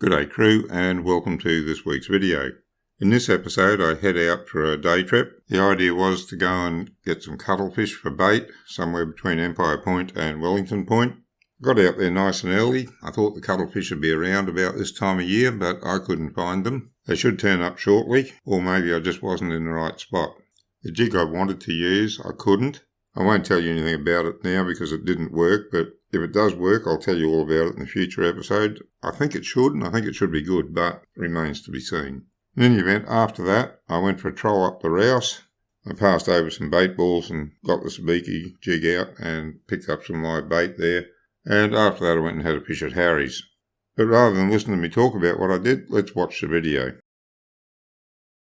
G'day crew and welcome to this week's video. In this episode I head out for a day trip. The idea was to go and get some cuttlefish for bait somewhere between Empire Point and Wellington Point. Got out there nice and early. I thought the cuttlefish would be around about this time of year, but I couldn't find them. They should turn up shortly, or maybe I just wasn't in the right spot. The jig I wanted to use, I couldn't. I won't tell you anything about it now because it didn't work, but if it does work, I'll tell you all about it in a future episode. I think it should, and I think it should be good, but remains to be seen. In any event, after that, I went for a troll up the Rouse. I passed over some bait balls and got the sabiki jig out and picked up some live bait there. And after that, I went and had a fish at Harry's. But rather than listen to me talk about what I did, let's watch the video.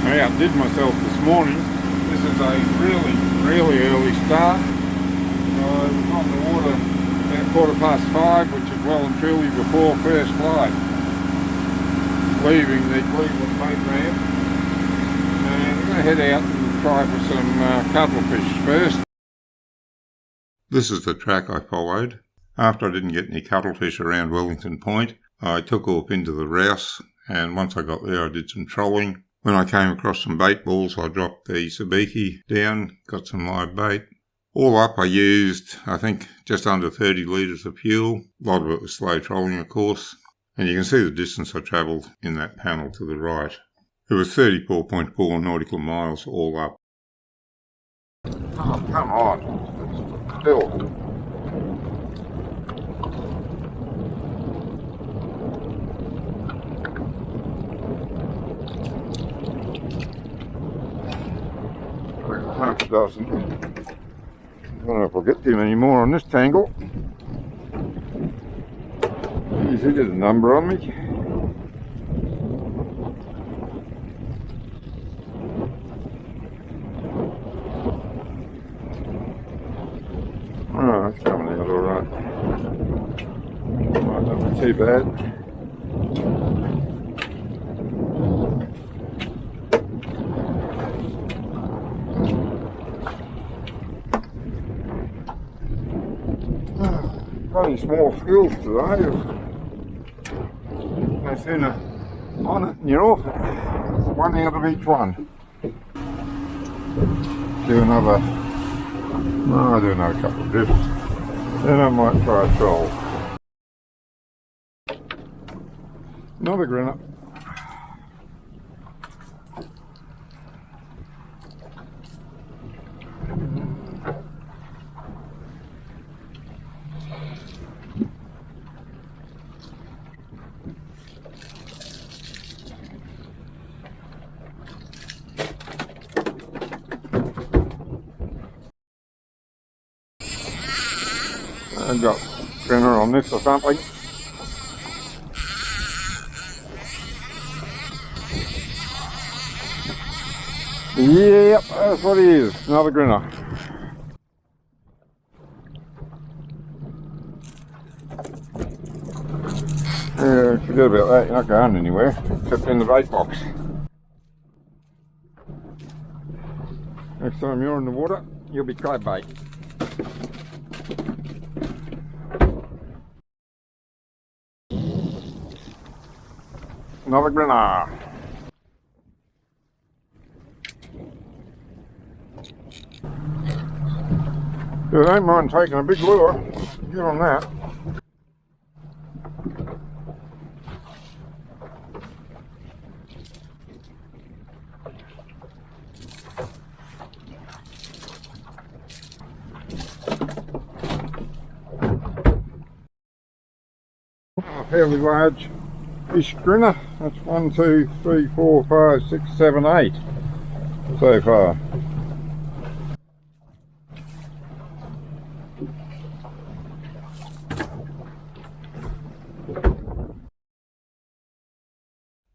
I outdid myself this morning. This is a really early start. I was on the water about 5:15, which is well and truly before first light, leaving the Cleveland bait ramp, and I'm going to head out and try for some cuttlefish first. This is the track I followed. After I didn't get any cuttlefish around Wellington Point, I took off into the Rouse, and once I got there I did some trolling. When I came across some bait balls, I dropped the sabiki down, got some live bait. All up, I used, I think, just under 30 litres of fuel. A lot of it was slow trolling, of course. And you can see the distance I travelled in that panel to the right. It was 34.4 nautical miles all up. Oh, come on. Still. Half a dozen. I don't know if I'll get too many more on this tangle. Geez, he did a number on me. Oh, that's coming out alright. Might not be too bad. Only small skills today. No sooner on it and you're off it. One out of each one. Do another couple of drifts. Then I might try a troll. Another grinner. I've got grinner on this or something. Yep, that's what he is. Another grinner. Yeah, forget about that. You're not going anywhere except in the bait box. Next time you're in the water, you'll be crab bait. Another grinner. If you don't mind taking a big lure, get on that. A fairly large fish grinner. That's 1, 2, 3, 4, 5, 6, 7, 8 so far.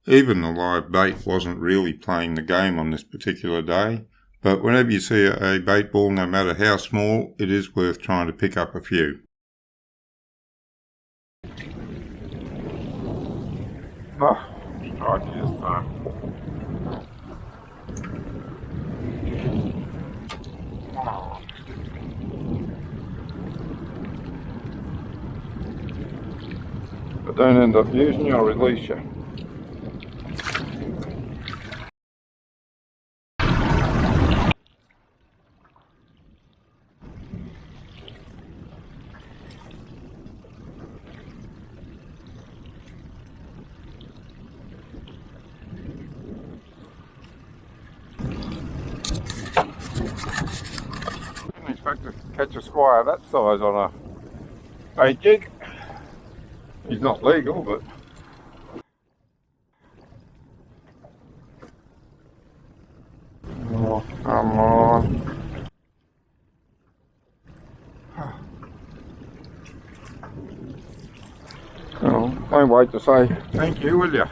Even the live bait wasn't really playing the game on this particular day, but whenever you see a bait ball, no matter how small, it is worth trying to pick up a few. Oh, strike this time. But don't end up using you, I'll release you. Didn't expect to catch a squire that size on a 8 gig. He's not legal, but oh, come on. Oh, don't wait to say thank you, will you?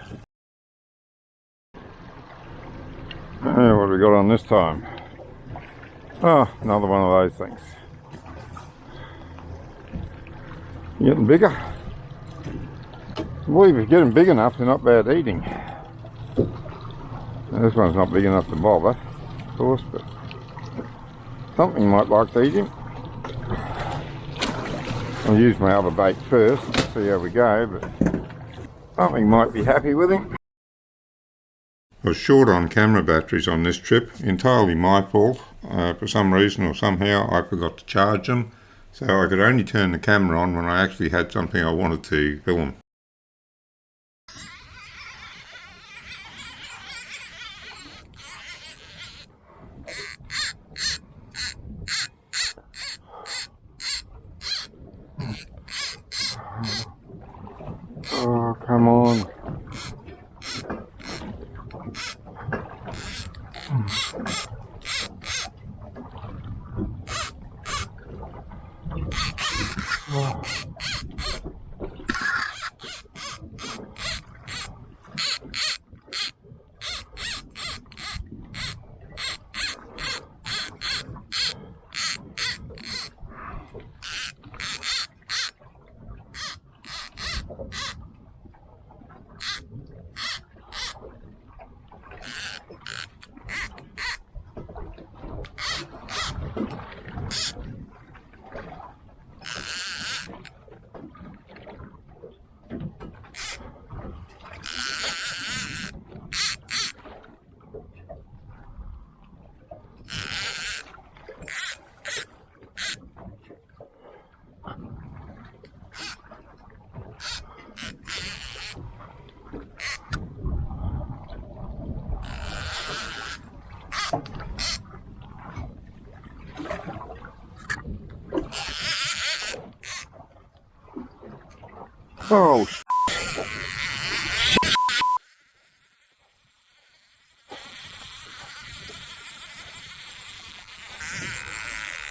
What have we got on this time? Oh, another one of those things. Getting bigger. I believe it's getting big enough, they're not bad eating. Now, this one's not big enough to bother, of course, but something might like to eat him. I'll use my other bait first and see how we go, but something might be happy with him. I was short on camera batteries on this trip, entirely my fault. For some reason or somehow I forgot to charge them, so I could only turn the camera on when I actually had something I wanted to film. Oh, come on. Oh.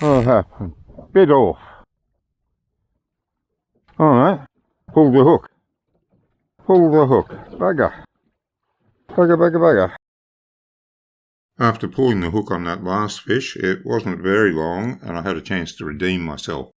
Oh, what happened? Bit off. Alright, pull the hook. Pull the hook. Bugger. Bugger, bugger, bugger. After pulling the hook on that last fish, it wasn't very long and I had a chance to redeem myself.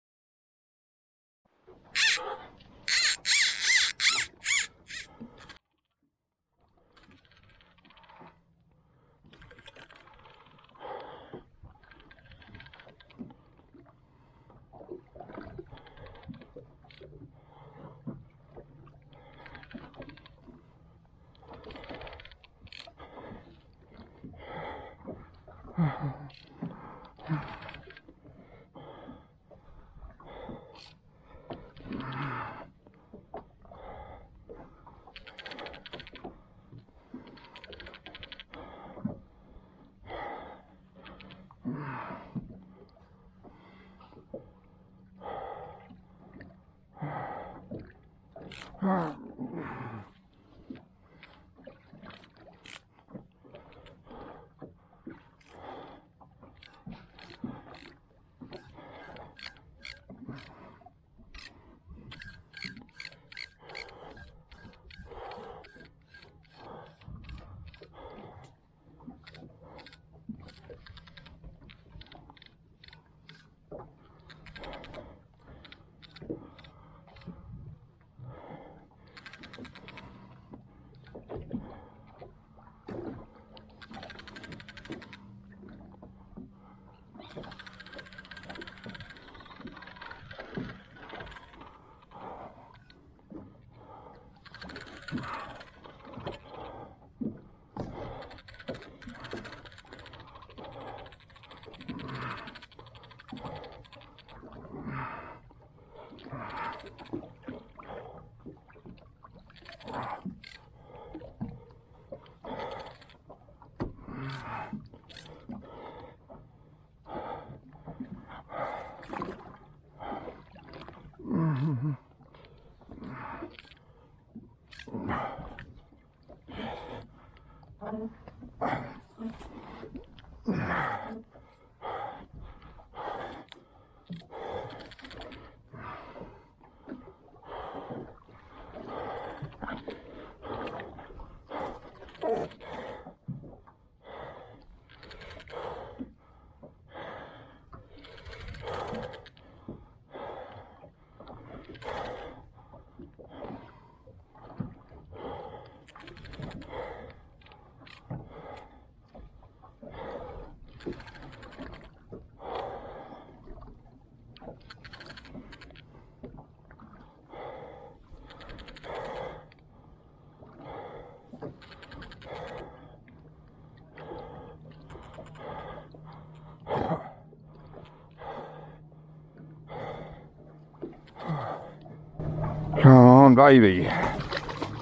Come on, baby.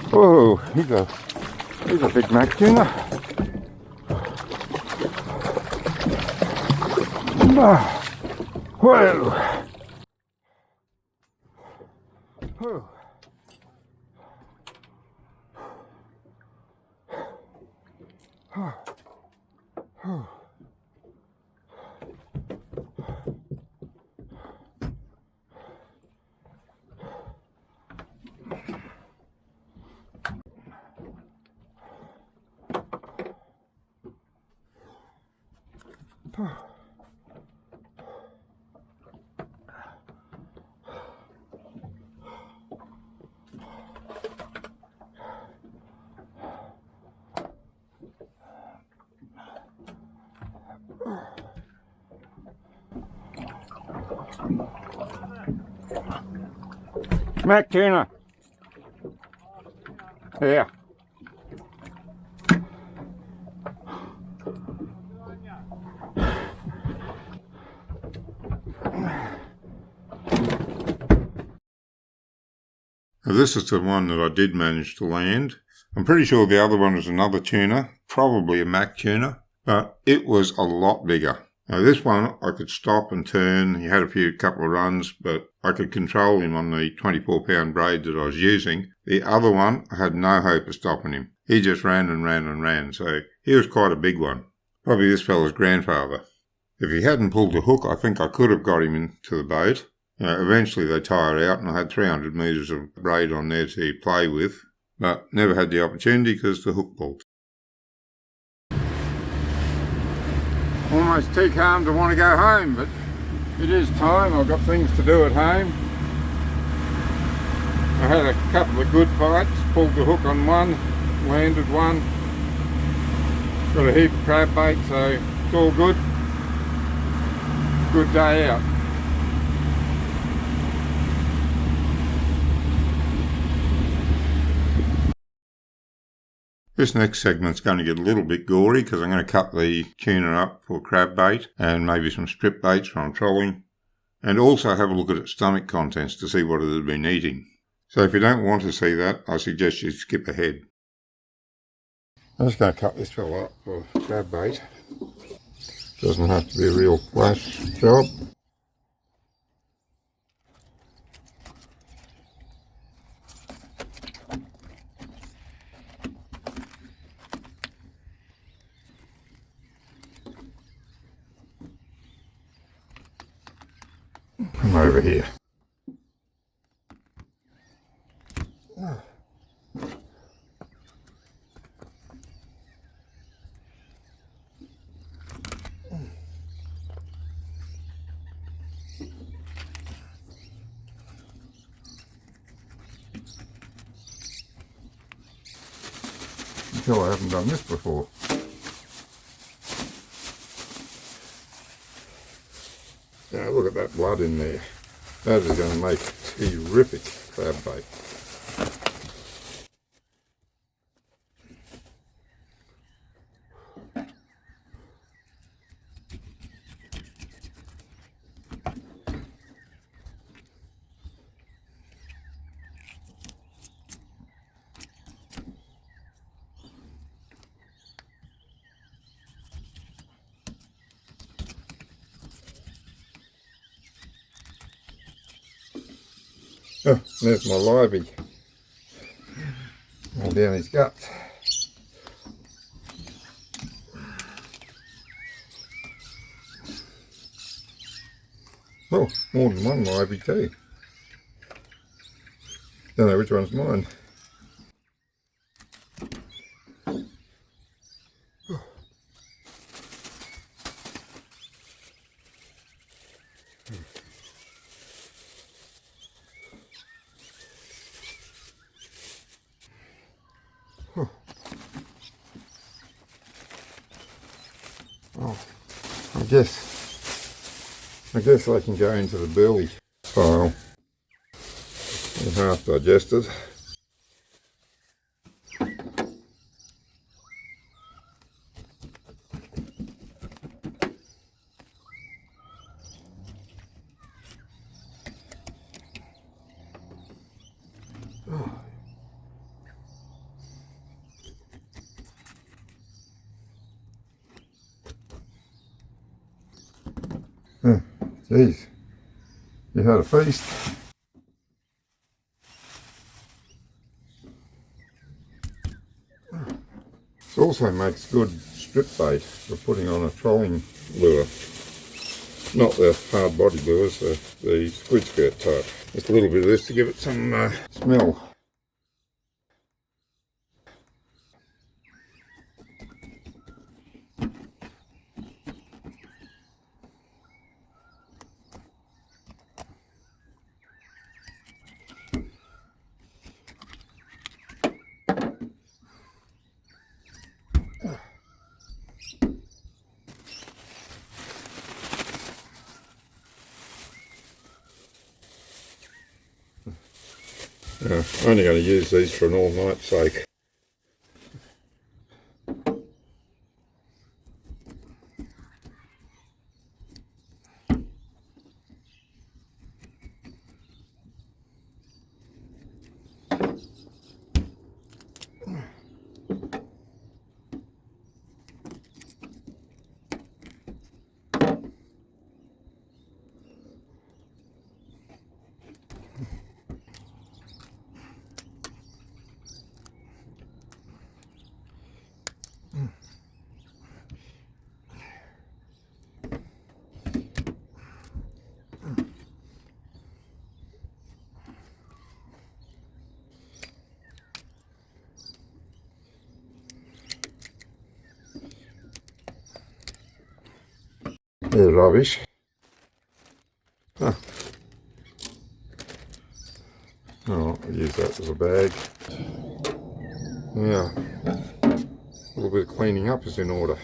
Whoa, he's a big mac tuna. Whoa. Whoa. Mac tuna. Yeah. Now this is the one that I did manage to land. I'm pretty sure the other one was another tuna, probably a mac tuna, but it was a lot bigger. Now this one I could stop and turn. He had a couple of runs, but I could control him on the 24-pound braid that I was using. The other one, I had no hope of stopping him. He just ran and ran and ran, so he was quite a big one. Probably this fella's grandfather. If he hadn't pulled the hook, I think I could have got him into the boat. Eventually they tired out and I had 300 metres of braid on there to play with, but never had the opportunity because the hook pulled. Almost too calm to want to go home, but it is time. I've got things to do at home. I had a couple of good bites, pulled the hook on one, landed one, got a heap of crab bait, so it's all good. Good day out. This next segment's going to get a little bit gory because I'm going to cut the tuna up for crab bait and maybe some strip baits from trolling, and also have a look at its stomach contents to see what it has been eating. So if you don't want to see that, I suggest you skip ahead. I'm just going to cut this fella up for crab bait. Doesn't have to be a real flash job. Come over here. Until I haven't done this before. Now look at that blood in there. That is going to make terrific crab bait. Oh, there's my livey. All down his gut. Oh, more than one lively too. Don't know which one's mine. Oh, I guess I can go into the burley pile. They're half digested. Geez, you had a feast. This also makes good strip bait for putting on a trolling lure. Not the hard body lures, the squid skirt type. Just a little bit of this to give it some smell. I'm only going to use these for an all-night sake. There's rubbish. Oh, I'll use that as a bag. Yeah, a little bit of cleaning up is in order.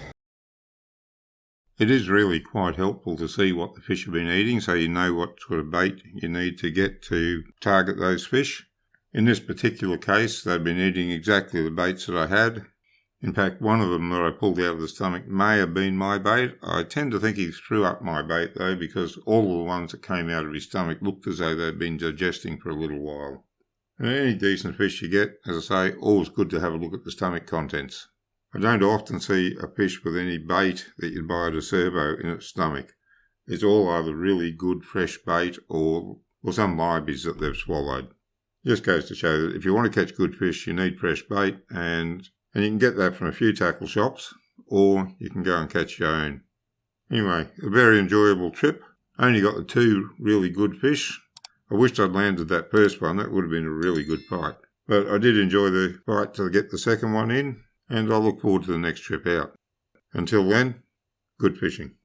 It is really quite helpful to see what the fish have been eating so you know what sort of bait you need to get to target those fish. In this particular case, they've been eating exactly the baits that I had. In fact, one of them that I pulled out of the stomach may have been my bait. I tend to think he threw up my bait though, because all of the ones that came out of his stomach looked as though they'd been digesting for a little while. And any decent fish you get, as I say, always good to have a look at the stomach contents. I don't often see a fish with any bait that you'd buy at a servo in its stomach. It's all either really good fresh bait or some liveys that they've swallowed. Just goes to show that if you want to catch good fish, you need fresh bait, and you can get that from a few tackle shops, or you can go and catch your own. Anyway, a very enjoyable trip. Only got the 2 really good fish. I wished I'd landed that first one. That would have been a really good fight. But I did enjoy the fight to get the second one in, and I look forward to the next trip out. Until then, good fishing.